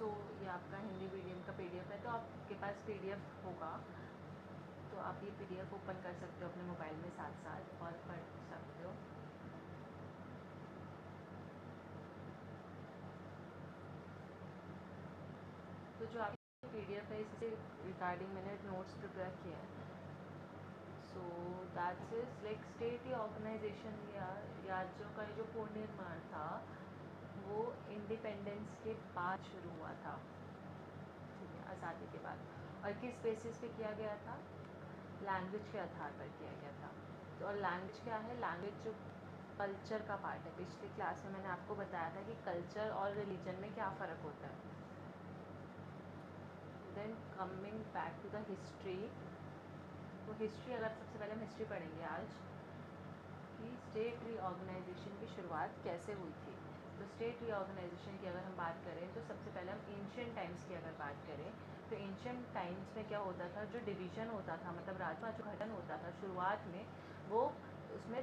सो ये आपका हिंदी मीडियम का PDF है, तो आपके पास PDF होगा तो आप ये PDF ओपन कर सकते हो अपने मोबाइल में साथ साथ और पढ़ सकते हो। तो जो आपकी PDF है इससे रिगार्डिंग मैंने नोट्स प्रिपेयर किए हैं। So that's is like state organisation या राज्यों का जो पुनर्निर्माण था वो इंडिपेंडेंस के बाद शुरू हुआ था, ठीक है, आज़ादी के बाद। और किस बेसिस पे किया गया था? लैंग्वेज के आधार पर किया गया था। तो और लैंग्वेज क्या है? लैंग्वेज जो कल्चर का पार्ट है। पिछली क्लास में मैंने आपको बताया था कि कल्चर और रिलीजन में क्या फ़र्क होता है। Then coming back to the history, तो हिस्ट्री अगर सबसे पहले हम हिस्ट्री पढ़ेंगे आज कि स्टेट रीऑर्गेनाइजेशन की शुरुआत कैसे हुई थी। तो स्टेट रीऑर्गेनाइजेशन की अगर हम बात करें तो सबसे पहले हम एंशिएंट टाइम्स की अगर बात करें तो एंशिएंट टाइम्स में क्या होता था, जो डिवीज़न होता था, मतलब राज्य जो गठन होता था शुरुआत में, वो उसमें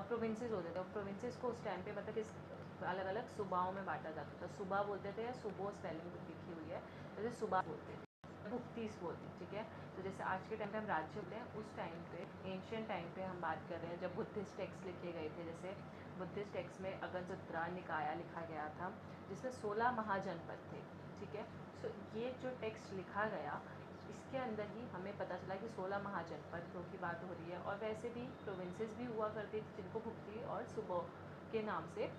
प्रोविंसेस होते थे। प्रोविंसेस को उस टाइम पे मतलब इस अलग अलग सूबाओं में बांटा जाता था। सूबा बोलते थे या सूबो स्पेलिंग लिखी हुई है, जैसे सूबा बोलते थे, भुक्तीस बोलते हैं, ठीक है। तो जैसे आज के टाइम पे हम राज्य होते हैं, उस टाइम पे एंशिएंट टाइम पे हम बात कर रहे हैं जब बुद्धिस्ट टेक्स्ट लिखे गए थे। जैसे बुद्धिस्ट टेक्स्ट में अगनसूत्रा निकाया लिखा गया था जिसमें 16 महाजनपद थे, ठीक है। सो ये जो टेक्स्ट लिखा गया इसके अंदर ही हमें पता चला कि 16 महाजनपदों की बात हो रही है। और वैसे भी प्रोविंसेस भी हुआ करती थी जिनको भुक्ती और सूबों के नाम से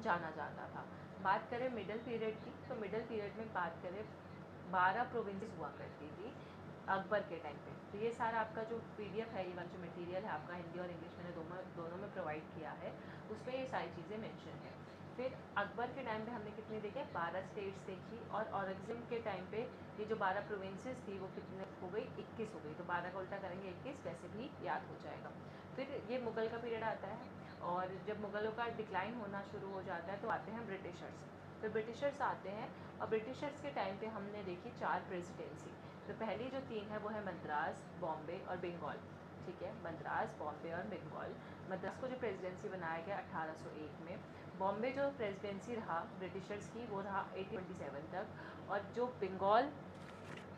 जाना जाता था। बात करें मिडल पीरियड की, तो मिडल पीरियड में बात करें 12 प्रोविंसेस हुआ करती थी अकबर के टाइम पे। तो ये सारा आपका जो PDF है, ये वाला जो मटेरियल है आपका हिंदी और इंग्लिश मैंने दोनों में प्रोवाइड किया है, उसमें ये सारी चीज़ें मेंशन है। फिर अकबर के टाइम पे हमने कितनी देखे? 12 स्टेट्स देखी। और औरंगजेब के टाइम पे ये जो 12 प्रोविंसेस थी वो कितने हो गई? 21 हो गई। तो 12 का उल्टा करेंगे 21, वैसे भी याद हो जाएगा। फिर ये मुगल का पीरियड आता है और जब मुगलों का डिक्लाइन होना शुरू हो जाता है तो आते हैं ब्रिटिशर्स। फिर ब्रिटिशर्स आते हैं और ब्रिटिशर्स के टाइम पे हमने देखी 4 प्रेसिडेंसी। तो पहली जो 3 है वो है मद्रास, बॉम्बे और बंगाल, ठीक है। मद्रास, बॉम्बे और बंगाल। मद्रास को जो प्रेसिडेंसी बनाया गया 1801 में। बॉम्बे जो प्रेसिडेंसी रहा ब्रिटिशर्स की वो रहा 1827 तक। और जो बंगाल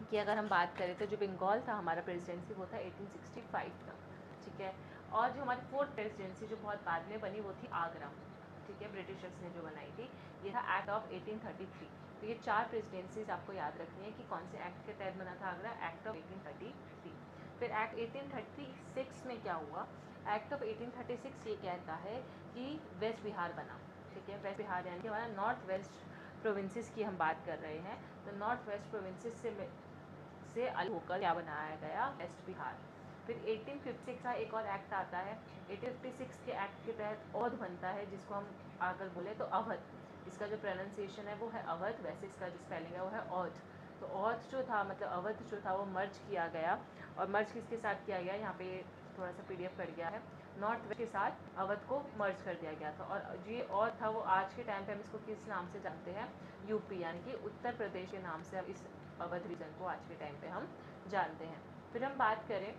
की अगर हम बात करें तो जो बंगाल था हमारा प्रेसिडेंसी वो था 1865 तक, ठीक है। और जो हमारी 4th प्रेसिडेंसी जो बहुत बाद में बनी वो थी आगरा, ठीक है, ब्रिटिशर्स ने जो बनाई थी। ये था एक्ट ऑफ 1833। तो ये 4 प्रेसिडेंसीज आपको याद रखनी है कि कौन से एक्ट के तहत बना था आगरा, एक्ट ऑफ 1833। फिर एक्ट 1836 में क्या हुआ? एक्ट ऑफ 1836 ये कहता है कि वेस्ट बिहार बना, ठीक है। वेस्ट बिहार यानी कि हमारा नॉर्थ वेस्ट प्रोविंसेस की हम बात कर रहे हैं। तो नॉर्थ वेस्ट प्रोविंसेस से अलग होकर क्या बनाया गया? वेस्ट बिहार। फिर 1856 का एक और एक्ट आता है। 1856 के एक्ट के तहत औध बनता है, जिसको हम अगर बोले तो अवध। इसका जो प्रोनाउंसिएशन है वो है अवध, वैसे इसका जो स्पेलिंग है वो है औध। तो औध जो था मतलब अवध जो था वो मर्ज किया गया। और मर्ज किसके साथ किया गया? यहाँ पे थोड़ा सा PDF कट गया है। नॉर्थ वेस्ट के साथ अवध को मर्ज कर दिया गया था। और ये औध था वो आज के टाइम पे हम इसको किस नाम से जानते हैं? यूपी यानी कि उत्तर प्रदेश के नाम से अब इस अवध रीजन को आज के टाइम पे हम जानते हैं। फिर हम बात करें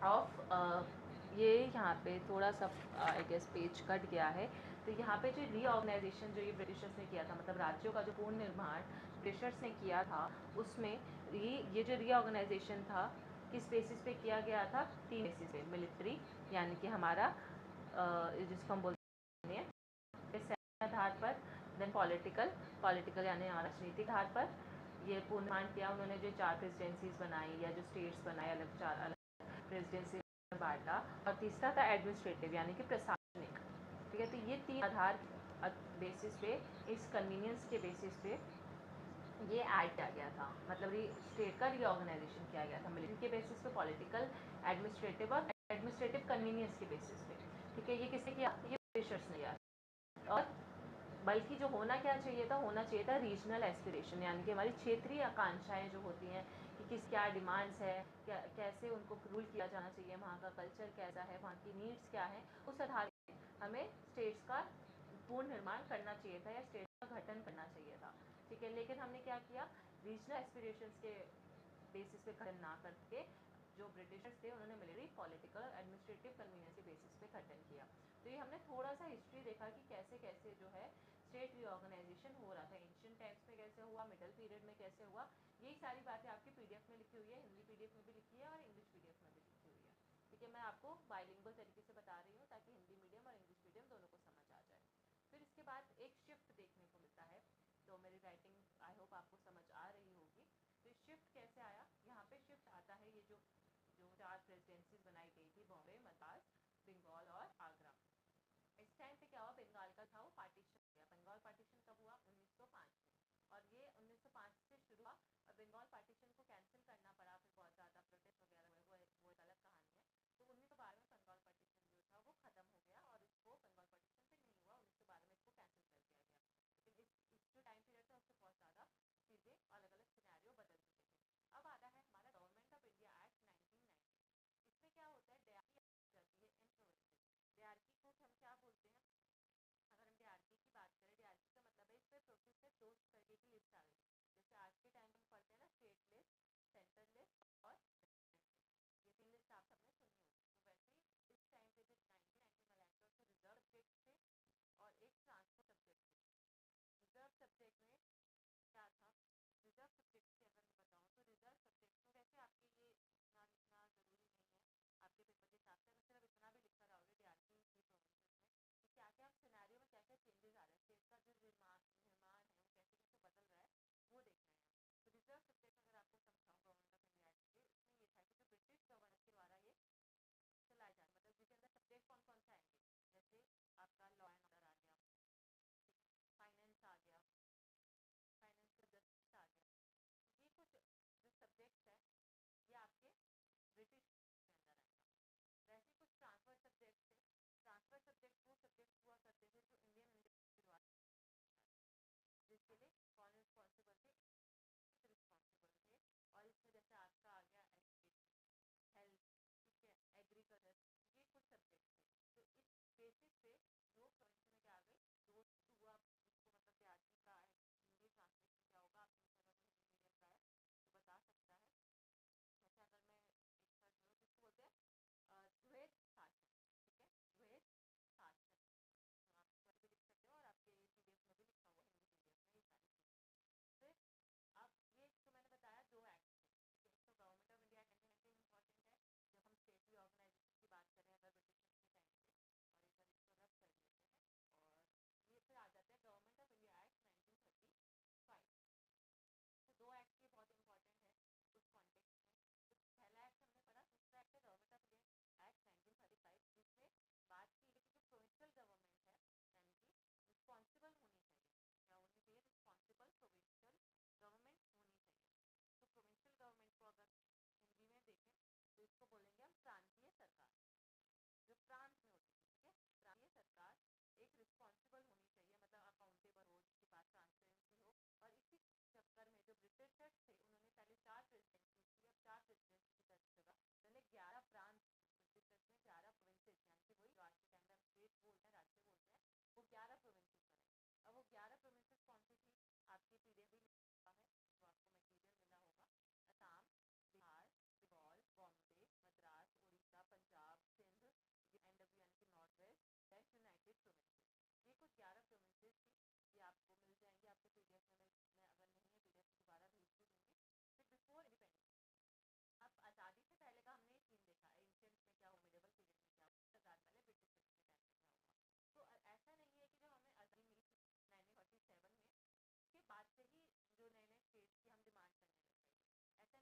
ऑफ ये यहाँ पे थोड़ा सा आई गेस पेज कट गया है। तो यहाँ पे जो रीऑर्गेनाइजेशन जो ये ब्रिटिशर्स ने किया था, मतलब राज्यों का जो पूर्ण निर्माण ब्रिटिशर्स ने किया था, उसमें ये जो रीऑर्गेनाइजेशन था किस बेसिस पे किया गया था? 3 बेसिस पे। मिलिट्री यानी कि हमारा जिसको हम बोलते हैं सैन्य आधार पर। देन पॉलिटिकल यानी राजनीतिक आधार पर ये पूर्ण निर्माण किया उन्होंने। जो 4 प्रेसिडेंसीज बनाई या जो स्टेट्स बनाए, अलग 4 अलग प्रेसिडेंसी बांटा। और तीसरा था एडमिनिस्ट्रेटिव यानी कि प्रशासनिक, ठीक है। तो ये 3 आधार बेसिस पे, इस कन्वीनियंस के बेसिस पे ये ऐड किया गया था, मतलब स्टेट का रीऑर्गेनाइजेशन किया गया था। मिलिट्री के बेसिस पे, पॉलिटिकल, एडमिनिस्ट्रेटिव और एडमिनिस्ट्रेटिव कन्वीनियंस के बेसिस पे, ठीक है। ये किसने किया? ये ब्रिटिशर्स ने किया। और बल्कि जो होना क्या चाहिए था? होना चाहिए था रीजनल एस्पिरेशन, यानी कि हमारी क्षेत्रीय आकांक्षाएं जो होती हैं कि किस क्या डिमांड्स है, क्या कैसे उनको रूल किया जाना चाहिए, वहाँ का कल्चर कैसा है, वहाँ की नीड्स क्या है, उस आधार पर हमें स्टेट्स का पूर्ण निर्माण करना चाहिए था या स्टेट का गठन करना चाहिए था, ठीक है। लेकिन हमने क्या किया? रीजनल एस्पिरेशंस के बेसिस पे गठन ना करके जो ब्रिटिशर्स थे उन्होंने मिलिट्री, पॉलिटिकल, एडमिनिस्ट्रेटिव कन्वीनियंस के बेसिस पे गठन किया। तो ये हमने थोड़ा सा हिस्ट्री देखा कि कैसे कैसे जो है स्टेट रीऑर्गेनाइजेशन हो रहा था। एंशिएंट टाइम्स में कैसे हुआ, मिडल पीरियड में कैसे हुआ, यही सारी बातें आपकी PDF में लिखी हुई है, हिंदी PDF में भी लिखी है और इंग्लिश PDF में भी लिखी हुई है। ठीक है, मैं आपको बाइलिंगुअल तरीके से बता रही हूँ ताकि हिंदी मीडियम और इंग्लिश मीडियम दोनों को समझ आ जाए। फिर इसके बाद एक शिफ्ट देखने को मिलता है, तो मेरी राइटिंग आई होप आपको समझ आ रही होगी। तो शिफ्ट कैसे आया, यहाँ पे शिफ्ट आता है, ये जो 4 प्रेसिडेंसीज बनाई गई थी, बॉम्बे, मद्रास, बंगाल और आगरा। इस टाइम पे क्या हुआ, बंगाल का था वो पार्टीशन हो गया। बंगाल पार्टीशन कब हुआ, 1905 में, और ये 1905 से शुरू हुआ और बंगाल पार्टीशन को कैंसिल करना पड़ा, फिर बहुत ज़्यादा प्रोटेस्ट वगैरह हुए, वो एक अलग कहानी है। तो 1912 में बंगाल पार्टीशन जो था वो खत्म हो गया और इसको बंगाल पार्टीशन फिर नहीं हुआ, 1912 में इसको कैंसिल कर दिया गया। लेकिन इस जो टाइम पीरियड था उससे बहुत ज़्यादा चीज़ें अलग अलग सिनेरियो बदल चुके थे। अब आता है हमारा गवर्नमेंट ऑफ इंडिया एक्ट 1990। इसमें क्या होता है, डायरेक्टली जाती है इन प्रोविंसेस। डीआरपी को हम क्या बोलते हैं, अगर हम डीआरपी की बात करें, डीआरपी का मतलब है इस पर प्रोसेस है, 2 तरीके की लिस्ट आ गई। जैसे आज के टाइम में पढ़ते हैं ना, स्टेट लिस्ट, सेंट्रल लिस्ट और ये 3 लिस्ट आप सबने सुनी होगी। तो वैसे ही इस टाइम पे जो 1990 में लाया था, रिजर्व सब्जेक्ट थे और एक ट्रांसफर सब्जेक्ट थे। रिजर्व सब्जेक्ट में क्या था, रिजर्व सब्जेक्ट की अगर मैं बताऊँ तो रिजर्व सब्जेक्ट में वैसे आपके ये इतना लिखना ज़रूरी नहीं है, आपके पेपर के हिसाब से सिर्फ इतना भी लिख कर आओगे डीआरपी की प्रोविंसेस में कि क्या क्या सिनेरियो में क्या क्या चेंजेस आ रहे हैं, स्टेट का जो निर्माण है वो कैसे कैसे बदल रहा है, वो देखना है। तो रिजर्व सब्जेक्ट अगर आपको समझाऊँ गवर्नमेंट ऑफ इंडिया के, इसमें ये था कि जो ब्रिटिश गवर्नर के द्वारा ये चलाया जाए, मतलब जिसके अंदर सब्जेक्ट कौन कौन से आएंगे, जैसे आपका लॉ एंड ऑर्डर आ गया, फाइनेंस आ गया, फाइनेंशियल जस्टिस आ गया। ये कुछ जो सब्जेक्ट्स हैं ये आपके ब्रिटिश के अंदर आएगा। वैसे कुछ ट्रांसफर सब्जेक्ट थे। ट्रांसफर सब्जेक्ट वो सब्जेक्ट हुआ करते थे जो इंडियन के द्वारा, जिसके लिए कौन रिस्पॉन्सिबल थे, रिस्पॉन्सिबल थे। और इसमें जैसे आपका आ गया एजुकेशन, हेल्थ, ठीक है, एग्रीकल्चर, ये कुछ सब्जेक्ट थे। तो इस बेसिस पे जो प्रोविंस में क्या आ गई, जो हुआ उसको मतलब डीआरपी का हिंदी ट्रांसलेशन क्या होगा, आप अगर कोई हिंदी मीडियम का है तो बता सकता है। जैसे अगर मैं एक सर्च करूँ जिसको बोलते हैं द्वैत शासन, ठीक है, द्वैत शासन, आप पर भी लिख सकते हो और आपके PDF में भी लिखा हुआ हिंदी PDF में ये सारी चीज़ें। फिर अब ये जो मैंने बताया 2 एक्ट थे, ठीक है, एक तो government of India act 1990 important है जब हम स्टेट रीऑर्गेनाइजेशन की बात करें अगर ब्रिटिश के टाइम से, और एक बार इसको रब कर लेते हैं। और ये फिर आ जाता है गवर्नमेंट ऑफ इंडिया एक्ट 1935। तो 2 एक्ट ये बहुत इंपॉर्टेंट है उस कॉन्टेक्स्ट में। तो पहला एक्ट हमने पढ़ा, दूसरा एक्ट है गवर्नमेंट ऑफ इंडिया एक्ट 1935, जिसमें बात की गई कि जो प्रोविंशियल गवर्नमेंट है यानी कि रिस्पॉन्सिबल होनी चाहिए, क्या होनी चाहिए, रिस्पॉन्सिबल प्रोविंशियल गवर्नमेंट होनी चाहिए। तो प्रोविंशियल गवर्नमेंट को अगर हिंदी में देखें तो इसको बोलेंगे हम प्रांतीय सरकार, जो प्रांत में होती है, ठीक है, प्रांतीय सरकार एक रिस्पॉन्सिबल होनी चाहिए, मतलब अकाउंटेबल हो, जिसके पास ट्रांसपेरेंसी हो। और इसी चक्कर में जो ब्रिटिशर्स थे उन्होंने पहले 4 प्रेसिडेंसी की, अब 4 प्रेसिडेंसी की जगह पहले 11 प्रांत, ब्रिटिशर्स में 11 प्रोविंसेस, यानी कि वही आज के टाइम में हम स्टेट बोलते हैं, राज्य बोलते हैं, वो 11 प्रोविंसेस बने। अब वो 11 प्रोविंसेस कौन सी थी, आपकी PDF भी लिखा है जो आपको मटीरियल मिला होगा, असम, बिहार, बंगाल, बॉम्बे, मद्रास, उड़ीसा, पंजाब, सिंध, NW यानी कि north west, then United Provinces. ये कुछ 11 प्रोविंसेस थी, ये आपको मिल जाएंगे आपके PDF में, मैं अगर नहीं है PDF दोबारा भेज भी दूंगी। फिर बिफोर इंडिपेंडेंस, अब आज़ादी से पहले का हमने सीन देखा है, एंशिएंट में क्या हुआ, मिडिवल पीरियड में क्या हुआ, आज़ाद पहले ब्रिटिश के टाइम में क्या हुआ। तो ऐसा नहीं है कि जब हमें आज़ादी मिली थी 1947 में, के बाद से ही जो नए नए स्टेट्स की हम डिमांड करने लग गए थे, ऐसा नहीं था।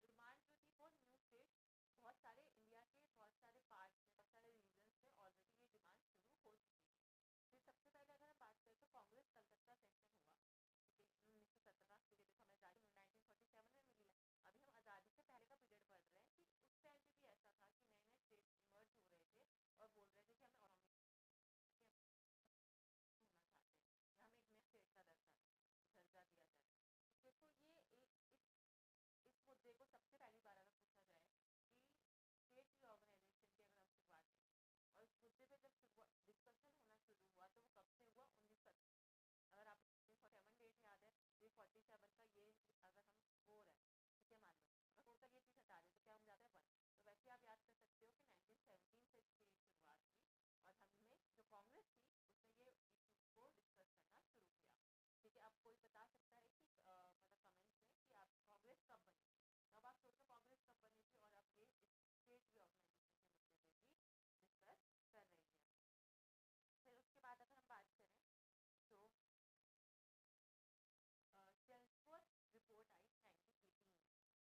डिमांड जो थी फॉर न्यू स्टेट, बहुत सारे इंडिया के बहुत सारे पार्ट्स में, बहुत सारे रीजन्स में ऑलरेडी ये डिमांड शुरू हो चुकी थी। फिर सबसे पहले अगर हम बात करें तो कांग्रेस कलकत्ता सेशन हुआ 1917, क्योंकि देखो हमें आज़ादी 1947 में मिली है। अभी हम आज़ादी से पहले का पीरियड पढ़ रहे हैं कि उस टाइम पे भी ऐसा था कि नए नए स्टेट्स इमर्ज हो रहे थे और बोल रहे थे कि हमें ऑटोनॉमी होना चाहते हैं, हमें एक नए स्टेट का दर्जा दिया जाए। देखो ये इस मुद्दे को सबसे पहली बार अगर पूछा जाए कि स्टेट रीऑर्गेनाइजेशन की अगर हम शुरुआत करें, और इस मुद्दे पे जब डिस्कशन होना शुरू हुआ तो वो कब से हुआ, 1970। अगर आप 47 डेट याद है, ये 47 का ये अगर हम 4 है, ठीक है, मान लो अगर 4 का ये चीज़ हटा दें तो क्या हो जाता है 1। तो वैसे आप याद कर सकते हो कि 1917 से इसकी शुरुआत हुई और हमने जो कांग्रेस थी उसने ये इशू को डिस्कस करना शुरू किया। ठीक है, अब कोई बता सकता है कि कब बनी थी। अब आप सोचो कांग्रेस कब बनी थी और अब ये स्टेट रीऑर्गेनाइजेशन के मुद्दे पे भी डिस्कस कर रही है। फिर उसके बाद अगर हम बात करें तो चेल्सवर्थ रिपोर्ट आई 1918 में। तो चेल्सवर्थ रिपोर्ट जो थी उसने कमेंट किया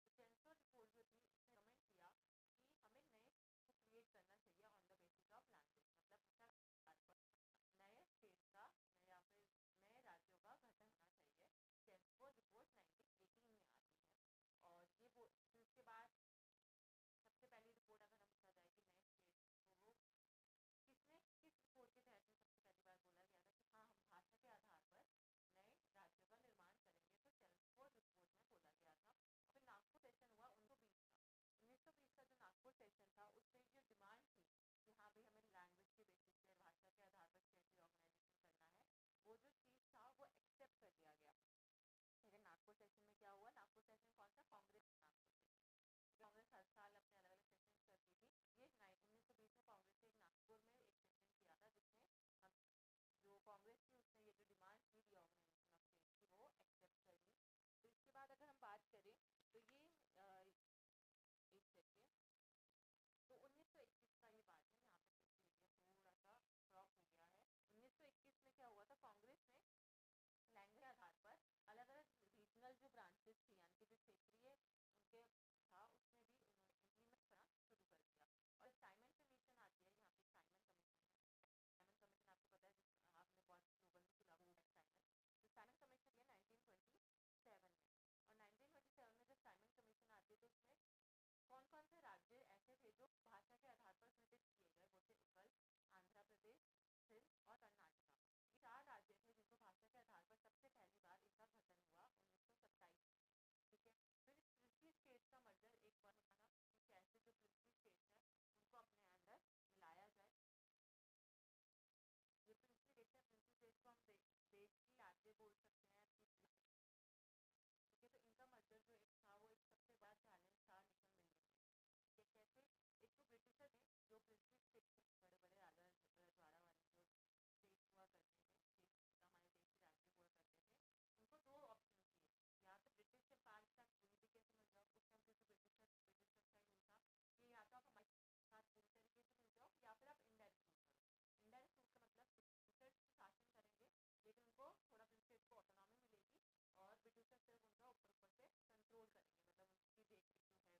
कि हमें नए को क्रिएट करना चाहिए on the basis of language, मतलब नए स्टेट का या फिर नए राज्यों का गठन होना चाहिए। चेल्सवर्थ रिपोर्ट 1918 में आती है। और ये वो उसके बाद सबसे पहली रिपोर्ट अगर हम देखा जाए कि नए स्टेट तो वो किस रिपोर्ट के तहत सबसे पहली बार बोला गया था कि हाँ हम भाषा के आधार पर नए राज्यों का निर्माण करेंगे, तो चेल्सवर्थ रिपोर्ट में बोला गया था। फिर नागपुर सेशन हुआ 1920 का। 1920 का जो नागपुर सेशन था उसमें जो डिमांड थी कि हाँ भाई हमें लैंग्वेज के बेसिस पे भाषा के आधार पर स्टेट ऑर्गेनाइजेशन करना है, वो जो चीज था वो एक्सेप्ट कर लिया गया। लेकिन नागपुर सेशन में क्या हुआ, नागपुर सेशन कौन सा, कांग्रेस नागपुर सेशन। कांग्रेस हर साल अपने अलग अलग सेशन करती थी। ये 1920 में कांग्रेस ने नागपुर में एक सेशन किया था जिसमें जो कांग्रेस थी उसने ये जो डिमांड थी रीऑर्गेनाइजेशन ऑफ स्टेट की वो एक्सेप्ट कर ली। तो इसके बाद अगर हम बात करें तो ये एक सेकेंड, तो 1921 का ये बात है, यहाँ पे थोड़ा सा क्रॉप हो गया है। 1921 में क्या हुआ था, कांग्रेस ने लैंग्वेज के आधार पर अलग अलग रीजनल जो ब्रांचेस थी यानी कि जो क्षेत्रीय उनके था उसमें भी उन्होंने इम्प्लीमेंट करना शुरू कर दिया। और साइमन कमीशन आती है, यहाँ पे साइमन कमीशन है। साइमन कमीशन आपको पता है आपने बहुत स्लोगन भी सुना होगा साइमन। तो साइमन कमीशन ये 1927 में, और 1927 में जब साइमन कमीशन आती है तो उसमें कौन कौन से राज्य ऐसे थे जो भाषा के आधार पर घटित किए गए, वो थे उत्कल, आंध्र प्रदेश, सिंध और कर्नाटका। ये 4 राज्य थे जिनको भाषा के आधार पर सबसे पहली बार इनका गठन हुआ 1927। ठीक है, फिर प्रिंसली स्टेट का मर्जर एक बार होता था कि कैसे जो प्रिंसली स्टेट है उनको अपने अंदर मिलाया जाए। ये प्रिंसली स्टेट है, प्रिंसली स्टेट को हम देश की राज्य बोल सकते हैं। ठीक है, तो इनका मर्जर जो एक था वो एक सबसे बड़ा चैलेंज था नेशन बिल्डिंग में। ठीक है, कैसे, एक तो ब्रिटिशर थे जो प्रिंसली स्टेट बड़े बड़े राजा रजवाड़ा वाले जो स्टेट हुआ करते थे, हमारे देश के राज्य हुआ करते थे, उनको 2 ऑप्शन दिए, या तो ब्रिटिश से पाकिस्तान पूरी तरीके से मिल जाओ, उस टाइम क्योंकि ब्रिटिशर का रूल था कि या तो आप हमारे साथ पूरी तरीके से मिल जाओ या फिर आप इनडायरेक्ट रूल करो। इनडायरेक्ट रूल का मतलब ब्रिटिशर शासन करेंगे लेकिन उनको थोड़ा ब्रिटिश को ऑटोनॉमी मिलेगी और ब्रिटिशर सिर्फ उनका ऊपर ऊपर से कंट्रोल करेंगे, मतलब उनकी देखरेख जो है।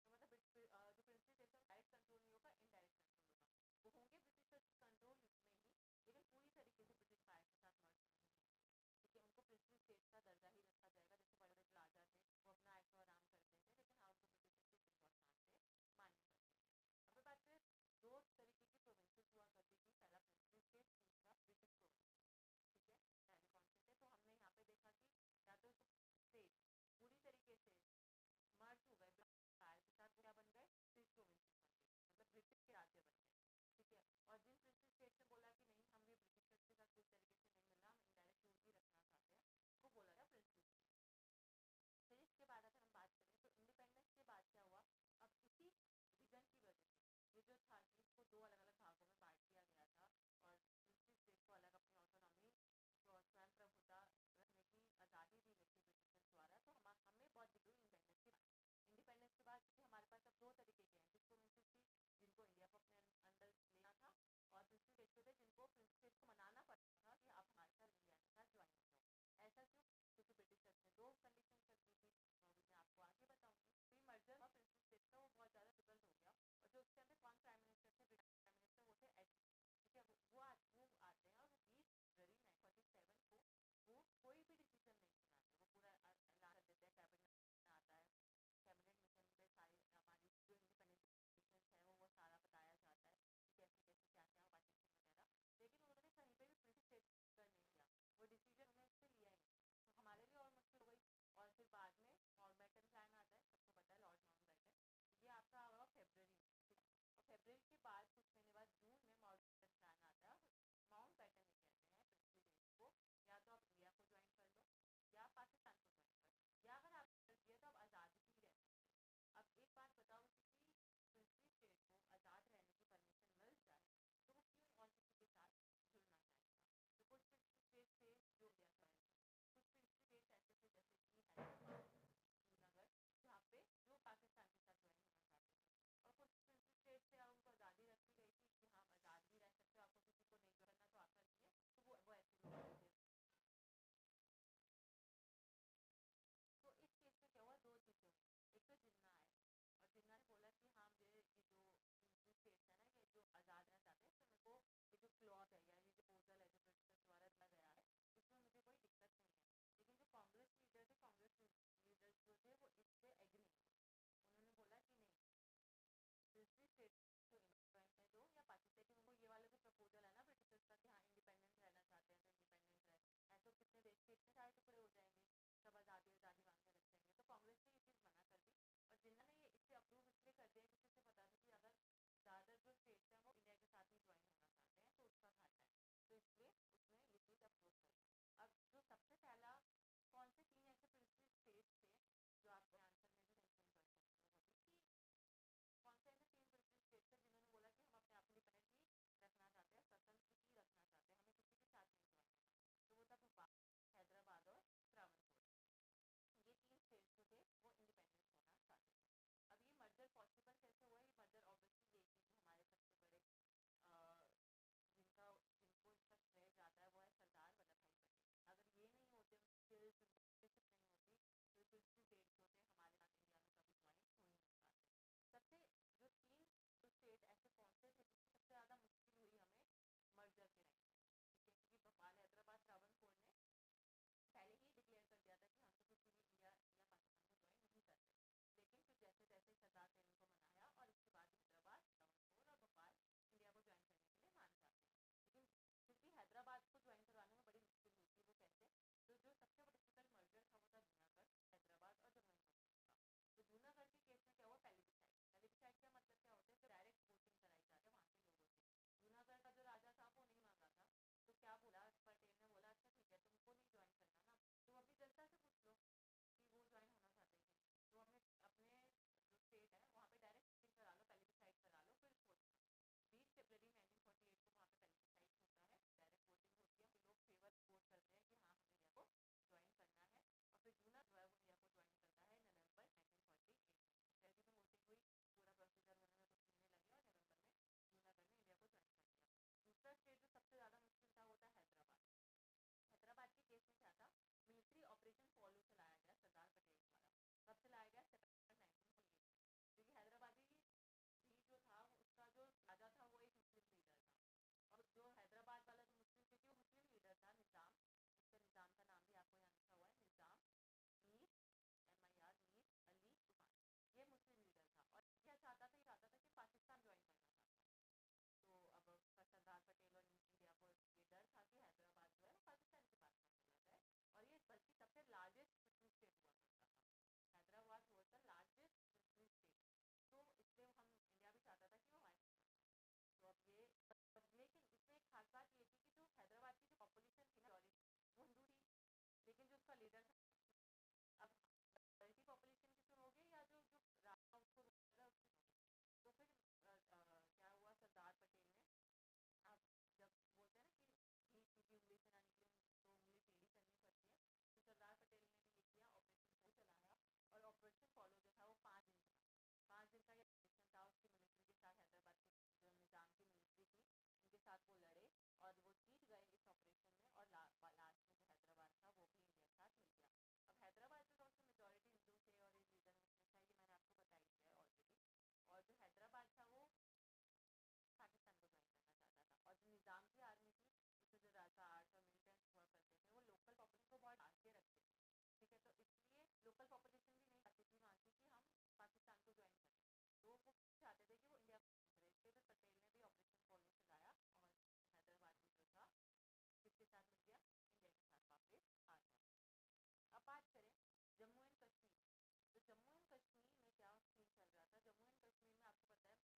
ठीक है, तो मतलब जो प्रिंसली स्टेट डायरेक्ट कंट्रोल नहीं होगा, इनडायरेक्ट कंट्रोल होगा। वो होंगे ब्रिटिशर कंट्रोल में ही लेकिन पूरी तरीके से ब्रिटिश फायर के साथ मर्ज नहीं होंगे। ठीक है, उनको प्रिंसली स्टेट का दर्जा ही रखा जाएगा। जैसे बड़े बड़े राजा थे वो अपना ऐशो आराम करते थे लेकिन हाँ उनको ब्रिटिशर की बहुत शान से मान्य करते थे। अब बात करें 2 तरीके की प्रोविंसेस हुआ करती थी, पहला प्रिंसली स्टेट, दूसरा ब्रिटिश प्रोविंस। ठीक है, पहले कौन से थे, तो हमने यहाँ पे देखा कि या तो स्टेट पूरी तरीके से मर्ज हो गए फायर के साथ, क्या बन गए, ब्रिटिश प्रोविंसेस बन गए, मतलब ब्रिटिश के राज्य बन गए। ठीक है, और जिन प्रिंसली स्टेट ने बोला कि नहीं हम ये ब्रिटिशर्स के साथ पूरी तरीके से नहीं मिलना, हम इनडायरेक्ट रूल ही रखना चाहते हैं, वो बोला गया प्रिंसली स्टेट। फिर इसके बाद अगर हम बात करें तो इंडिपेंडेंस के बाद क्या हुआ, अब इसी विजन की वजह से ये जो था कि इसको 2 अलग अलग भागों में बांट दिया गया था और प्रिंसली स्टेट को अलग अपनी ऑटोनॉमी स्वयं प्रभुता रखने की आज़ादी दी गई थी ब्रिटिशर्स द्वारा। तो हमें बहुत दिख रही इंडिपेंडेंस के बाद। इंडिपेंडेंस के बाद हमारे पास अब 2 तरीके के हैं, जिस प्रोविंसेस थी जिनको इंडिया को अपने अंदर लेना था और प्रिंसली स्टेट थे जिनको प्रिंसली स्टेट को मनाना पड़ता था कि आप हमारे साथ इंडिया के साथ ज्वाइन हो जाओ। ऐसा क्यों, क्योंकि ब्रिटिशर्स ने 2 कंडीशन रखी थी, मैं आपको आगे बताऊंगी। तो मर्जर हुआ प्रिंसली स्टेट का, वो बहुत ज़्यादा डिफिकल्ट हो गया और जो उस टाइम पे कौन प्राइम मिनिस्टर थे, ब्रिटिश प्राइम मिनिस्टर, वो थे एडम। ठीक है, वो आते हैं और वो 20 जनवरी 1947 को वो कोई भी डिसीजन नहीं सुनाते, वो पूरा ऐलान कर देते हैं, कैबिनेट आता है, कैबिनेट मिशन पे सारी हमारी जो इंडिपेंडेंस मिशन है वो सारा बताया जाता है कि कैसे कैसे क्या क्या पार्टीशन वगैरह। लेकिन उन्होंने कहीं पे भी ब्रिटिश स्टेट कर नहीं किया, वो डिसीजन उन्हें उससे लिया ही नहीं। तो हमारे लिए और मुश्किल हो गई। और फिर बाद में माउंटबेटन प्लान आता है, सबको पता है लॉर्ड माउंटबेटन, ये आपका आगा फरवरी, और फरवरी के बाद कुछ महीने बाद जून में माउंटबेटन प्लान आता है। माउंटबेटन ये कहते हैं प्रिंसली स्टेट को या तो आप इंडिया को ज्वाइन कर लो या पाकिस्तान को ज्वाइन कर लो, या अगर आप कर दिए तो आप आज़ाद ही रह सकते हो। अब एक बात बताओ, किसी प्रिंसली स्टेट को आज़ाद रहने की परमिशन मिल जाए तो वो क्यों और किसी के साथ जुड़ना चाहेगा। तो कुछ प्रिंसली स्टेट थे जो इंडिया ज्वाइन थे, कुछ प्रिंसली स्टेट ऐसे थे जैसे कि हैदराबाद, स्टेट को ज्वाइन कर दो या पाकिस्तान की, उनको ये वाला जो प्रपोजल है ना ब्रिटिशर्स का कि हाँ इंडिपेंडेंट रहना चाहते हैं तो इंडिपेंडेंट रहे, ऐसे कितने देश के इतने सारे टुकड़े हो जाएंगे, सब आज़ादी आज़ादी मांग के रख जाएंगे। तो कांग्रेस ने ये चीज़ मना कर दी। और जिन्होंने ये इसे अप्रूव इसलिए कर दिया क्योंकि उसे पता था कि अगर ज़्यादातर जो स्टेट्स हैं वो इंडिया के साथ ही ज्वाइन होना चाहते हैं तो उसका घाटा है, तो इसलिए उसने ये चीज़ अप्रूव कर दी। अब जो सबसे पहला कौन से 3 ऐसे प्रिंसिपल स्टेट्स थे जो आपके आंसर में भी मेंशन कर सकते हो कि कौन से ऐसे 3 प्रिंसिपल स्टेट्स थे जिन्होंने बोला कि हम अपने आप को इंडिपेंडेंट ही रखना चाहते हैं, स्वतंत्र ही रखना चाहते हैं, हमें किसी के साथ नहीं ज्वाइन करना। तो वो था भोपाल, हैदराबाद और त्रावणकोर। ये 3 स्टेट्स जो थे वो इंडिपेंडेंट होना चाहते थे। अब ये मर्जर पॉसिबल कैसे हुआ? ये मर्जर ऑब्वियसली यही जो हमारे सबसे बड़े जिनका जिनको इसका श्रेय जाता है वो है सरदार वल्लभ भाई पटेल। अगर ये नहीं होते, नहीं होती तो दूसरे स्टेट होते हमारे साथ इंडिया में कभी ज्वाइन हो ही नहीं पाते। सबसे जो 3 स्टेट ऐसे पहुंचे थे जिसमें सबसे ज़्यादा मुश्किल हुई हमें मर्जर के टाइम, ठीक है, क्योंकि भोपाल, हैदराबाद, त्रावणकोर ने पहले ही डिक्लेयर कर दिया था कि हम तो किसी भी इंडिया या पाकिस्तान को ज्वाइन नहीं करते। लेकिन फिर जैसे जैसे सरदार पटेल को मनाया और इसके बाद हैदराबाद, त्रावणकोर और भोपाल इंडिया को ज्वाइन करने के लिए मान जाते हैं। लेकिन फिर भी हैदराबाद को ज्वाइन करवाने में बड़ी मुश्किल हुई थी। वो कैसे? तो जो सबसे बड़ा डिफिकल्ट मर्जर था वो था जूनागढ़, हैदराबाद और जम्मू एंड कश्मीर का। तो जूनागढ़ के केस में क्या हुआ? प्लेबिसाइड। प्लेबिसाइड का मतलब क्या होता है? तो डायरेक्ट वोटिंग कराई जाती है वहाँ के लोगों से। जूनागढ़ का जो राजा था वो नहीं मांगा था, तो क्या बोला पटेल ने? बोला अच्छा ठीक है तुमको नहीं ज्वाइन करना ना, तो अपनी जनता से पूछ लो कि वो ज्वाइन होना चाहते हैं, तो हमें अपने जो स्टेट है वहाँ पे डायरेक्ट वोटिंग करा लो, प्लेबिसाइड करा लो, फिर सोचना। 20 फरवरी 1948 को वहाँ पे प्लेबिसाइड होता है, डायरेक्ट वोटिंग होती है, लोग फेवर वोट करते हैं कि हाँ हमें इंडिया को ज्वाइन करना है। और फिर जूना जो है वो इंडिया को ज्वाइन करता है नवंबर 1948 में। फरवरी में वोटिंग हुई, पूरा प्रोसीजर होने में कुछ महीने लगे और नवंबर में जूनागढ़ ने इंडिया को ज्वाइन कर दिया। दूसरा स्टेट जो सबसे ज़्यादा मुश्किल था वो था हैदराबाद। हैदराबाद के केस में क्या था? मिलिट्री ऑपरेशन फॉलो चलाया गया सरदार पटेल द्वारा। कब चलाया गया? सितंबर 1948 में। क्योंकि हैदराबादी भी जो था उसका जो राजा था वो एक मुस्लिम लीडर था, और जो हैदराबाद वाला जो मुस्लिम, क्योंकि वो मुस्लिम लीडर था निज़ाम, उसका निज़ाम का नाम भी आपको यहाँ लिखा हुआ है, निज़ाम मीर MIR मीर अली तूफान, ये मुस्लिम लीडर था। और क्या चाहता था? ये चाहता था कि पाकिस्तान ज्वाइन करना चाहता था। तो अब सरदार पटेल और इंडिया को ये डर था कि हैदराबाद जो है वो पाकिस्तान के पास में चला जाए, और ये बल्कि सबसे लार्जेस्ट मुस्लिम स्टेट हुआ करता था। Hyderabad was the largest Muslim state, तो इसलिए हम इंडिया भी चाहता था कि वो हमारे साथ हो। तो अब ये, लेकिन इसमें एक खास बात ये थी कि जो हैदराबाद की जो पॉपुलेशन थी ना वो हिंदू थी, लेकिन जो उसका लीडर था, अब मेजॉरिटी पॉपुलेशन की सुन होगी या जो जो राजा उसको उसकी सुन। तो फिर क्या हुआ? सरदार पटेल ने, आप जब बोलते हैं ना कि घी की उंगली से ना निकले तो उंगली टेढ़ी करनी पड़ती है, तो सरदार पटेल ने भी ये किया, ऑपरेशन फॉलो चलाया। और ऑपरेशन फॉलो जो था वो 5 दिन का, 5 दिन का ये ऑपरेशन था। उसकी मिलिट्री के साथ, हैदराबाद के जो निज़ाम की मिलिट्री थी उनके साथ वो लड़े और वो जीत गए इस ऑपरेशन में, और लास्ट में जो हैदराबाद था वो भी इंडिया के साथ मिल गया। अब हैदराबाद जो था उसमें मेजॉरिटी हिंदू थे और एक रीजन मुस्लिम था, ये मैंने आपको बताई है ऑलरेडी। और जो हैदराबाद था वो पाकिस्तान को ज्वाइन करना चाहता था। और जो निज़ाम की आर्मी थी उसमें जो राजा आर्ट और मिलिटेंट्स हुआ करते थे वो लोकल पॉपुलेशन को बहुत आगे रखते थे, ठीक है, तो इसलिए लोकल पॉपुलेशन भी नहीं चाहती थी वहाँ की कि हम पाकिस्तान को ज्वाइन करें, तो वो चाहते थे कि वो इंडिया को करे। इसलिए फिर पटेल ने भी ऑपरेशन फॉलो चलाया और हैदराबाद में जो था किसके साथ मिल गया? इंडिया के साथ वापस आ गया। अब बात करें जम्मू एंड कश्मीर, तो जम्मू एंड कश्मीर में क्या सीन चल रहा था? जम्मू एंड कश्मीर में आपको पता है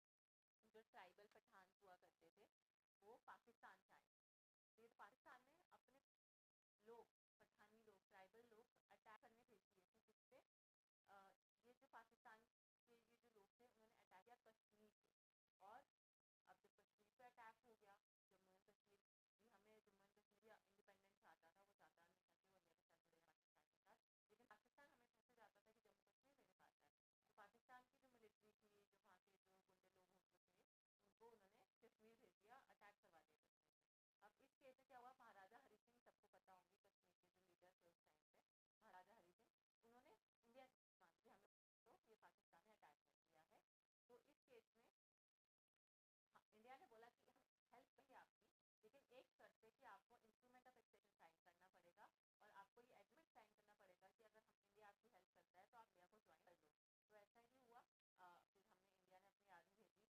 जो ट्राइबल पठान हुआ करते थे वो पाकिस्तान से आए। फिर पाकिस्तान ने अपने लोग, पठानी लोग, ट्राइबल लोग अटैक करने भेज दिए थे, जिससे ये जो पाकिस्तान के ये जो लोग थे उन्होंने अटैक किया कश्मीर पे। और अब जब कश्मीर पे अटैक हो गया, जम्मू एंड कश्मीर भी, हमें जम्मू एंड कश्मीर इंडिपेंडेंस चाहता था, वो चाहता नहीं था कि वो इंडिया के साथ जुड़े पाकिस्तान के साथ, लेकिन पाकिस्तान हमेशा से चाहता था कि जम्मू कश्मीर मेरे पास है। तो पाकिस्तान की जो मिलिट्री थी, जो वहाँ के जो गुंडे लोग होते थे, उनको उन्होंने कश्मीर भेज दिया, अटैक करवा दिया कश्मीर में। अब इस केस में क्या हुआ? महाराजा हरि सिंह, सबको पता होंगे कश्मीर के जो लीडर थे उस टाइम पे, महाराजा हरि सिंह, उन्होंने इंडिया से मान कि हमें तो ये पाकिस्तान ने अटैक कर दिया है। तो इस केस में इंडिया ने बोला कि हम हेल्प करेंगे आपकी, लेकिन एक शर्त है कि आपको इंस्ट्रूमेंट ऑफ एक्सेशन साइन करना पड़ेगा, और आपको ये एग्रीमेंट साइन करना पड़ेगा कि अगर हम इंडिया आपकी हेल्प करता है तो आप इंडिया को ज्वाइन कर लो। तो ऐसा ही हुआ। फिर हमने इंडिया ने अपनी आर्मी भेजी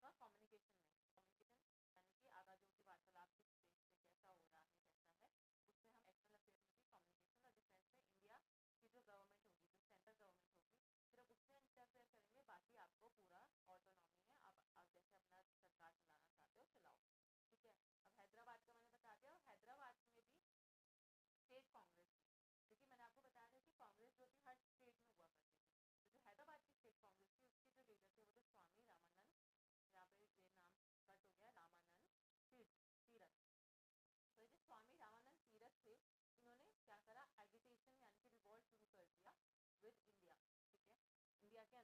आपका कम्युनिकेशन में, कम्युनिकेशन यानी कि आगा जो की वार्तालाप किस देश से कैसा हो रहा है कैसा है, उसमें हम एक्सटर्नल अफेयर में भी कम्युनिकेशन, और डिफेंस में इंडिया की जो गवर्नमेंट होगी, जो सेंट्रल गवर्नमेंट होगी, सिर्फ उसमें इंटरफेयर करेंगे, बाकी आपको पूरा ऑटोनॉमी है, आप जैसे अपना सरकार चलाना चाहते हो चलाओ, ठीक है। अब हैदराबाद का मैंने बता दिया, और हैदराबाद में भी स्टेट कांग्रेस थी, क्योंकि मैंने आपको बताया था कि कांग्रेस जो थी हर स्टेट में हुआ करती थी, तो जो हैदराबाद की स्टेट कांग्रेस थी उसके जो लीडर थे वो थे स्वामी रामानंद, यहाँ पे ये नाम कट हो गया, रामानंद तीरथ। तो ये जो स्वामी रामानंद तीरथ थे, इन्होंने क्या करा, एगिटेशन यानी कि रिवॉल्ट शुरू कर दिया विद इंडिया, ठीक है, इंडिया के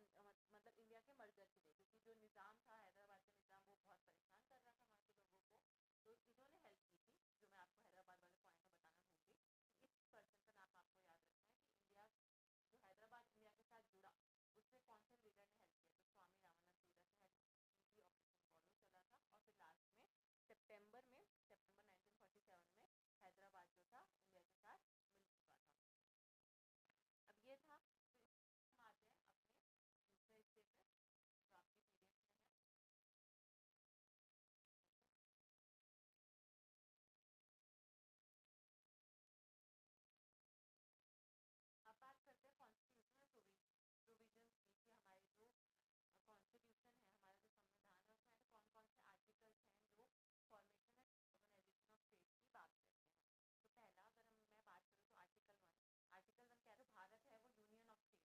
मतलब इंडिया के मर्जर के लिए, क्योंकि जो निज़ाम था हैदराबाद का निज़ाम वो बहुत परेशान कर रहा था वहाँ के लोगों को, तो इन्होंने हेल्प की थी, जो मैं आपको हैदराबाद वाले पॉइंट में बताना भूल गई। इस पर्सन का नाम आपको याद रखना है कि इंडिया जो हैदराबाद इंडिया के साथ जुड़ा, उसमें कौन से लीडर ने हेल्प किया, तो स्वामी रामानंद तीरथ ने हेल्प की, ऑपरेशन फॉलो चला था, और फिर लास्ट में सितंबर 1947 में हैदराबाद जो था इंडिया के साथ मिल चुका था। अब ये था, तो हम आते हैं अपने दूसरे हिस्से पे जो आपकी पीडीएफ में है। अब बात करते हैं कॉन्स्टिट्यूशनल प्रोविजन की, कि हमारे जो कॉन्स्टिट्यूशन है, हमारा जो संविधान है, उसमें ऐसे कौन कौन से आर्टिकल्स हैं जो formation and organisation of state की बात करते हैं। तो पहला अगर मैं बात करूँ तो आर्टिकल 1 क्या है, भारत है वो यूनियन ऑफ स्टेट,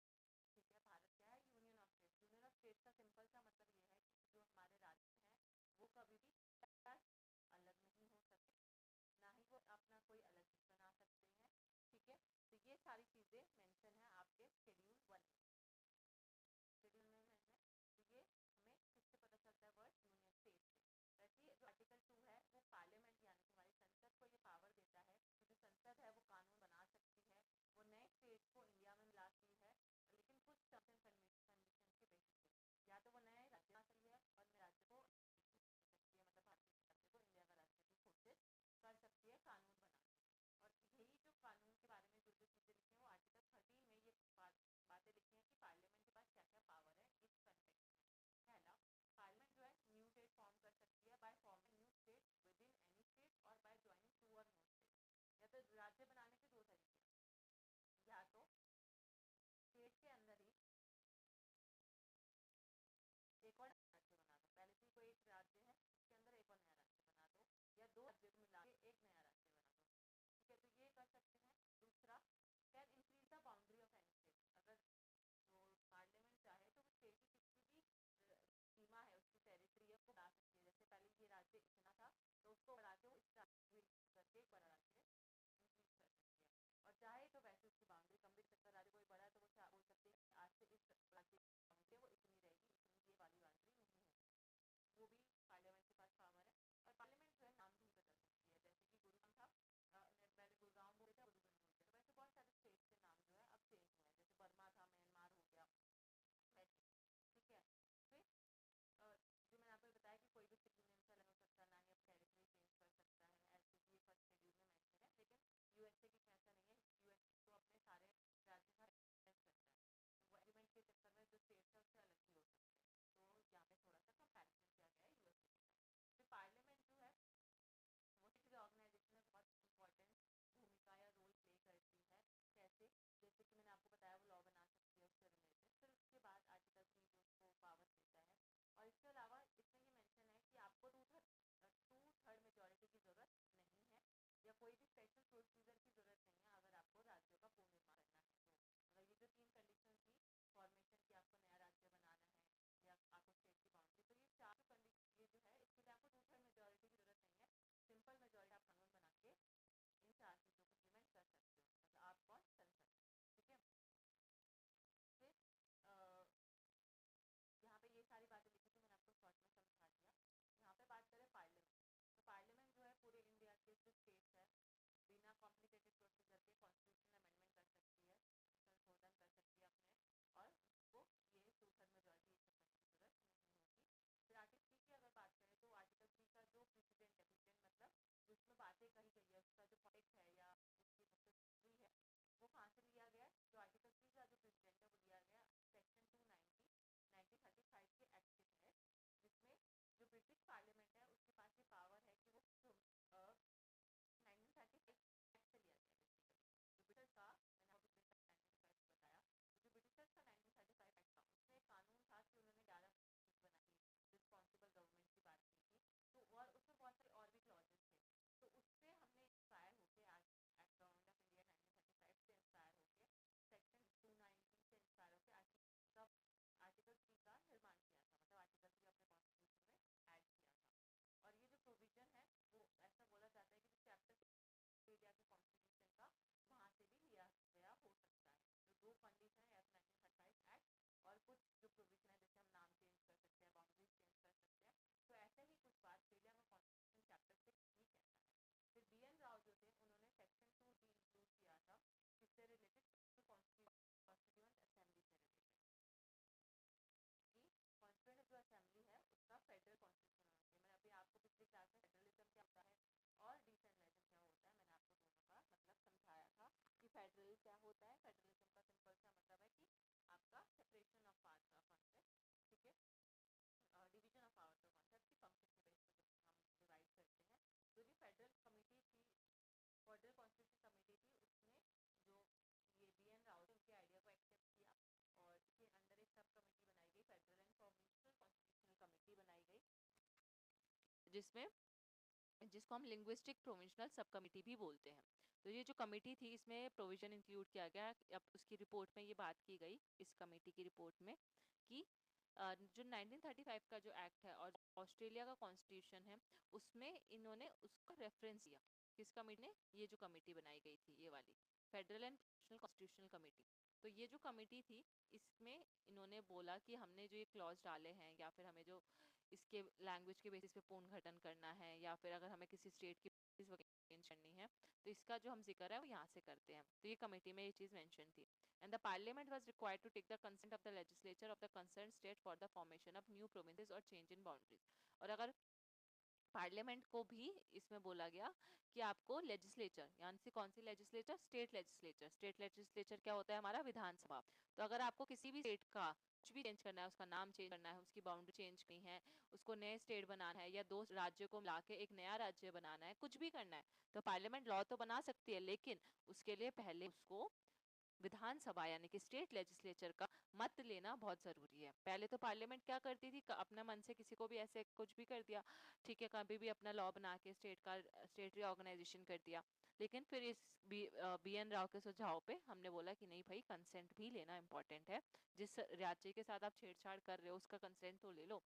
ठीक है, भारत क्या है, union of state. Union of state का सिंपल सा मतलब ये है कि जो हमारे राज्य हैं वो कभी भी अलग नहीं हो सकते, ना ही वो अपना कोई अलग देश बना सकते हैं, ठीक है। तो ये सारी चीज़ें मेंशन है आपके शेड्यूल 1 में, शेड्यूल में है, तो ये हमें किससे पता चलता है, वर्ड यूनियन स्टेट से। वैसे ही जो आर्टिकल 2 है वो पार्लियामेंट यानी कि हमारी संसद को ये पावर देता है कि जो संसद है वो कानून बना सकती है, वो नए स्टेट को इंडिया में मिलाती है, लेकिन कुछ टर्म्स एंड कंडीशन के बेसिस पे, या तो वो नए राज्य बना सकती है और नए राज्य को सकती है, मतलब भारतीय राज्य को इंडिया का राज्य भी घोषित कर सकती है कानून बना के। और यही जो कानून के बारे में जो जो चीज़ें लिखी हैं वो आर्टिकल 13 में ये बातें लिखी हैं कि पार्लियामेंट के पास क्या क्या पावर है इस कंटेक्स्ट में। पहला, पार्लियामेंट जो है न्यू स्टेट फॉर्म कर सकती है by forming new state with in any state और बाय ज्वाइनिंग 2 और मोर स्टेट। या तो राज्य बनाने के 2 तरीके हैं, या तो स्टेट के अंदर ही एक और राज्य बना दो, पहले से कोई एक राज्य है उसके अंदर एक और नया राज्य बना दो, या 2 राज्य को मिला के एक नया राज्य बना दो, ठीक है, तो ये कर सकते हैं। दूसरा, can increase the boundary of any state, अगर तो पार्लियामेंट चाहे तो वो स्टेट की किसी भी सीमा है उसकी टेरिटरी है वो बढ़ा सकती है, जैसे पहले ये राज्य इतना था तो उसको बढ़ा के वो इस राज्य करके एक बड़ा राज्य इंक्रीज कर सकती है, और चाहे तो वैसे उसकी बाउंड्री कम भी कर सकता है, राज्य कोई बड़ा है तो वो बोल सकते हैं आज से इस राज्य की बाउंड्री वो इतनी रहेगी, इतनी ये वाली बाउंड्री नहीं है, वो भी पार्लियामेंट के पास पावर है। और पार्लियामेंट जो है नाम भी बदल सकती है, जैसे कि गुरुग्राम था, पहले गुरुग्राम बोलते थे मधुबन बोलते थे, वैसे बहुत सारे स्टेट के नाम जो है अब चेंज हुए हैं, जैसे बर्मा था म्यांमार हो गया वैसे, ठीक है। फिर जो मैंने आपको बताया कि कोई भी स्टेट यूनियन से अलग हो सकता है, ना ही अब टेरिटरी चेंज कर सकता है, ऐसे ये फर्स्ट शेड्यूल में मेंशन है, लेकिन यूएसए की ऐसा नहीं है, यूएसए तो अपने सारे राज्य का करता है, तो वो एग्रीमेंट के चक्कर में जो स्टेट है उससे अलग भी हो सकते हैं, तो यहाँ पे थोड़ा सा कंपैरिजन किया गया है यूएसए के साथ। फिर पार्लियामेंट जो है वो स्टेट ऑर्गेनाइजेशन में बहुत इंपॉर्टेंट भूमिका या रोल प्ले करती है, कैसे, जैसे कि मैंने आपको बताया वो लॉ बना सकती है उससे रिलेटेड। फिर उसके बाद आर्टिकल 3 जो उसको पावर देता है, और इसके अलावा इसमें ये मेंशन है कि आपको टू थर्ड मेजोरिटी की जरूरत नहीं है, या कोई भी स्पेशल प्रोसीजर की जरूरत नहीं है अगर आपको राज्यों का पुनर्निर्माण करना है तो। मतलब ये जो 3 कंडीशन थी, फॉर्मेशन की आपको नया राज्य बनाना है या आपको स्टेट की बाउंड्री, तो ये 4 कंडीशन ये जो है इसके लिए आपको 2/3 मेजोरिटी की जरूरत नहीं है, सिंपल मेजोरिटी आप कानून बना के इन 4 चीज़ों को इम्प्लीमेंट कर सकते हो, मतलब आप कौन संसद, ठीक है। फिर यहाँ पे ये सारी बातें लिखी थी मैंने आपको शॉर्ट में समझा दिया। यहाँ पे बात करें पार्लियामेंट, तो पार्लियामेंट जो है पूरे इंडिया के जो स्टेट्स है बिना कॉम्प्लिकेटेड प्रोसीजर के कॉन्स्टिट्यूशन अमेंडमेंट कर सकती है, संशोधन कर सकती है अपने, और उसको ये 2/3 मेजोरिटी एक्सेप्ट करने की जरूरत नहीं होगी। फिर आर्टिकल 3 की अगर बात करें तो आर्टिकल 3 का जो प्रेसिडेंट है, प्रेसिडेंट मतलब जिसमें बातें कही गई है उसका जो पॉइंट है या उसकी मुख्य है वो कहाँ से लिया गया है, जो आर्टिकल 3 का जो प्रेसिडेंट है वो लिया गया सेक्शन 290 1935 के एक्ट के तहत, जिसमें कंडीशन है एज 1935 एक्ट, और कुछ जो प्रोविजन है जैसे हम नाम चेंज कर सकते हैं, बाउंड्रीज चेंज कर सकते हैं, तो ऐसे ही कुछ बात ऑस्ट्रेलिया में कॉन्स्टिट्यूशन चैप्टर 6 ही कहता है। फिर BN राव जो थे उन्होंने सेक्शन 2 भी इंक्लूड किया था, किससे रिलेटेड, कॉन्स्टिट्यूएंट असेंबली से रिलेटेड, कि कॉन्स्टिट्यूएंट जो असेंबली है उसका फेडरल कॉन्स्टिट्यूशन होना चाहिए। मैंने अभी आपको पिछली क्लास में फेडरलिज्म क्या होता है और डिसेंट्रलाइजेशन क्या होता है मैंने आपको दोनों का मतलब समझाया था कि फेडरल क्या होता है। फेडरलिज्म का सिंपल सा मतलब है कि आपका सेपरेशन ऑफ पावर्स का कॉन्सेप्ट, ठीक है, डिवीजन ऑफ पावर का कॉन्सेप्ट की फंक्शन के बेस पर जब हम डिवाइड करते हैं। तो जो फेडरल कमेटी थी, फेडरल कॉन्स्टिट्यूशन कमेटी थी, उसने जो ये BN राव उनके आइडिया को एक्सेप्ट किया और इसके अंदर एक सब कमेटी बनाई गई, federal and provincial constitutional committee बनाई गई, जिसमें जिसको हम लिंग्विस्टिक प्रोविंशनल सब कमेटी भी बोलते हैं। तो ये जो कमेटी थी इसमें प्रोविजन इंक्लूड किया गया। अब उसकी रिपोर्ट में ये बात की गई इस कमेटी की रिपोर्ट में कि जो 1935 का जो एक्ट है और ऑस्ट्रेलिया का कॉन्स्टिट्यूशन है उसमें इन्होंने उसका रेफरेंस दिया। किस कमेटी ने? ये जो कमेटी बनाई गई थी ये वाली फेडरल एंड कॉन्स्टिट्यूशनल कमेटी। तो ये जो कमेटी थी इसमें इन्होंने बोला कि हमने जो ये क्लॉज डाले हैं या फिर हमें जो इसके लैंग्वेज के बेसिस पे पुनर्गठन करना है या फिर अगर हमें किसी स्टेट की चेंज करनी है तो इसका जो हम जिक्र है वो यहाँ से करते हैं। तो ये कमेटी में ये चीज़ मेंशन थी। And the parliament was required to take the consent of the legislature of the concern state for the formation of new provinces और चेंज इन बाउंड्रीज। और अगर पार्लियामेंट को भी इसमें बोला गया कि आपको लेजिस्लेचर, यानी से कौन सी legislature? State legislature. State legislature क्या होता है? हमारा विधानसभा। तो अगर आपको किसी भी स्टेट का कुछ भी चेंज करना है, उसका नाम चेंज करना है, उसकी बाउंड्री चेंज करनी है, उसको नए स्टेट बनाना है या दो राज्यों को मिला के एक नया राज्य बनाना है, कुछ भी करना है, तो पार्लियामेंट लॉ तो बना सकती है, लेकिन उसके लिए पहले उसको विधानसभा यानी कि स्टेट लेजिस्लेचर का मत लेना बहुत जरूरी है। पहले तो पार्लियामेंट क्या करती थी, अपने मन से किसी को भी ऐसे कुछ भी कर दिया, ठीक है, कभी भी अपना लॉ बना के स्टेट रीऑर्गेनाइजेशन कर दिया। लेकिन फिर इस BN राव के सुझाव पे हमने बोला कि नहीं भाई, कंसेंट भी लेना इंपॉर्टेंट है। जिस राज्य के साथ आप छेड़छाड़ कर रहे हो उसका कंसेंट तो ले लो।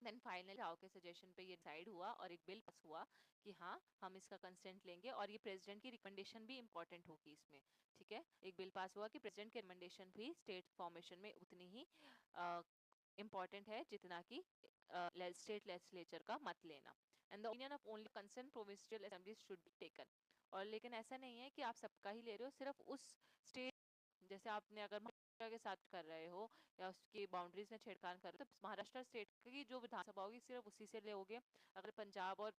देन फाइनली राव के सजेशन पे ये डिसाइड हुआ और एक बिल पास हुआ कि हाँ हम इसका कंसेंट लेंगे, और ये प्रेसिडेंट की रिकमेंडेशन भी इंपॉर्टेंट होगी इसमें, ठीक है। एक बिल पास हुआ कि प्रेसिडेंट की रिकमेंडेशन भी स्टेट फॉर्मेशन में उतनी ही इम्पॉर्टेंट है जितना कि स्टेट लेजिस्लेचर का मत लेना। And the opinion of only concern provincial assemblies should be taken. और लेकिन ऐसा नहीं है कि आप सबका ही ले रहे हो, सिर्फ उस स्टेट, जैसे आपने अगर महाराष्ट्र के साथ कर रहे हो या उसकी बाउंड्रीज में छेड़खानी कर रहे हो तो महाराष्ट्र स्टेट की जो विधानसभा होगी सिर्फ उसी से लोगे। अगर पंजाब और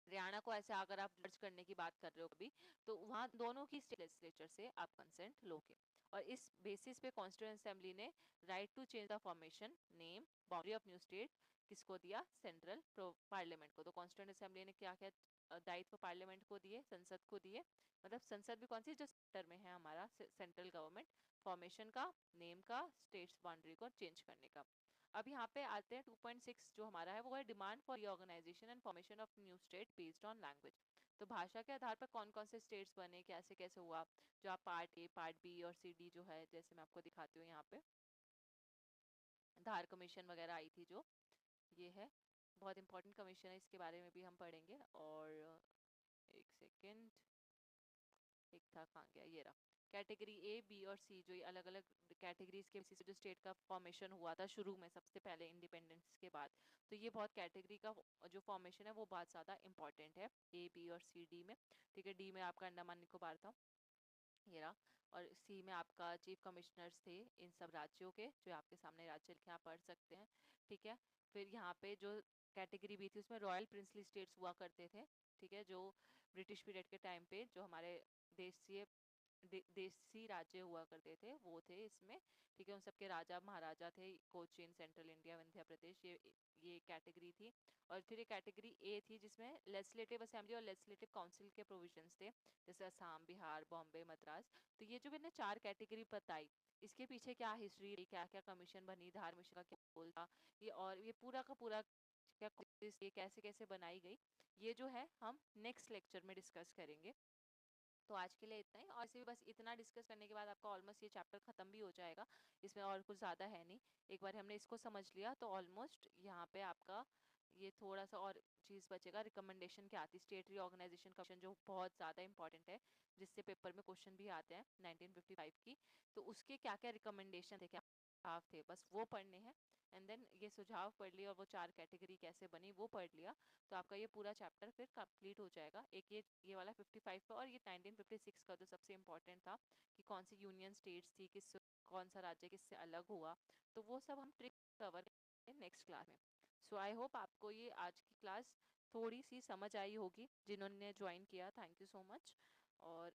हरियाणा को ऐसे अगर आप जज करने की बात कर रहे हो कभी, तो वहाँ दोनों की स्टेट लेजिस्लेचर से आप कंसेंट लोगे। और इस बेसिस पे कॉन्स्टिट्यूएंट असेंबली ने right to change the formation, name, boundary of new state किसको दिया? सेंट्रल पार्लियामेंट को। तो कॉन्स्टिट्यूएंट असेंबली ने क्या क्या दायित्व पार्लियामेंट को दिए, संसद को दिए, मतलब संसद भी कौन सी? जो सेंटर में है हमारा सेंट्रल गवर्नमेंट, फॉर्मेशन का, नेम का, स्टेट्स बाउंड्री को चेंज करने का। अब यहाँ पे आते हैं 2.6 जो हमारा है वो है demand for reorganisation and formation of new state based on language. तो भाषा के आधार पर कौन कौन से स्टेट्स बने, कैसे कैसे हुआ, जो आप पार्ट ए, पार्ट बी और CD जो है, जैसे मैं आपको दिखाती हूँ यहाँ पे धार कमीशन वगैरह आई थी जो, ये है बहुत इंपॉर्टेंट कमीशन है, इसके बारे में भी हम पढ़ेंगे। और एक सेकेंड, एक था कहाँ गया, ये रहा। कैटेगरी A, B और C जो ये अलग अलग कैटेगरीज के बेसिस पे जो स्टेट का फॉर्मेशन हुआ था शुरू में सबसे पहले इंडिपेंडेंस के बाद, तो ये बहुत कैटेगरी का जो फॉर्मेशन है वो बहुत ज़्यादा इंपॉर्टेंट है A, B और C, D में, ठीक है। D में आपका अंडमान निकोबार था, ये रहा। और C में आपका चीफ कमिश्नर्स थे इन सब राज्यों के, जो आपके सामने राज्य लिखे आप पढ़ सकते हैं, ठीक है। फिर यहाँ पे जो कैटेगरी B थी उसमें रॉयल प्रिंसली स्टेट्स हुआ करते थे, ठीक है, जो ब्रिटिश पीरियड के टाइम पे जो हमारे देशीय देसी राज्य हुआ करते थे वो थे इसमें, ठीक है। उन सबके राजा महाराजा थे, कोचीन, सेंट्रल इंडिया, विंध्य प्रदेश, ये कैटेगरी थी। और फिर ये कैटेगरी A थी जिसमें लेजिस्लेटिव असेंबली और लेजिस्लेटिव काउंसिल के प्रोविजंस थे, जैसे असम, बिहार, बॉम्बे, मद्रास। तो ये जो मैंने 4 कैटेगरी बताई, इसके पीछे क्या हिस्ट्री, क्या क्या कमीशन बनी, धार कमीशन का क्या रोल था, ये और ये पूरा का पूरा क्या ये कैसे कैसे बनाई गई, ये जो है हम नेक्स्ट लेक्चर में डिस्कस करेंगे। तो आज के लिए इतना ही, और इसे भी बस इतना डिस्कस करने के बाद आपका ऑलमोस्ट ये चैप्टर खत्म भी हो जाएगा। इसमें और कुछ ज़्यादा है नहीं, एक बार हमने इसको समझ लिया तो ऑलमोस्ट यहाँ पे आपका ये थोड़ा सा और चीज़ बचेगा, रिकमेंडेशन क्या आती, स्टेट रीऑर्गेनाइजेशन कमीशन जो बहुत ज़्यादा इंपॉर्टेंट है, जिससे पेपर में क्वेश्चन भी आते हैं 1955 की, तो उसके क्या क्या रिकमेंडेशन थे, क्या सुझाव थे, बस वो पढ़ने हैं। एंड देन ये सुझाव पढ़ लिया और वो 4 कैटेगरी कैसे बनी वो पढ़ लिया, तो आपका ये पूरा चैप्टर फिर कंप्लीट हो जाएगा। एक ये वाला 55 का, और ये 1956 का जो सबसे इम्पोर्टेंट था कि कौन सी यूनियन स्टेट्स थी, किस कौन सा राज्य किससे अलग हुआ, तो वो सब हम ट्रिक कवर करेंगे नेक्स्ट क्लास में। सो आई होप आपको ये आज की क्लास थोड़ी सी समझ आई होगी, जिन्होंने ज्वाइन किया थैंक यू सो मच। और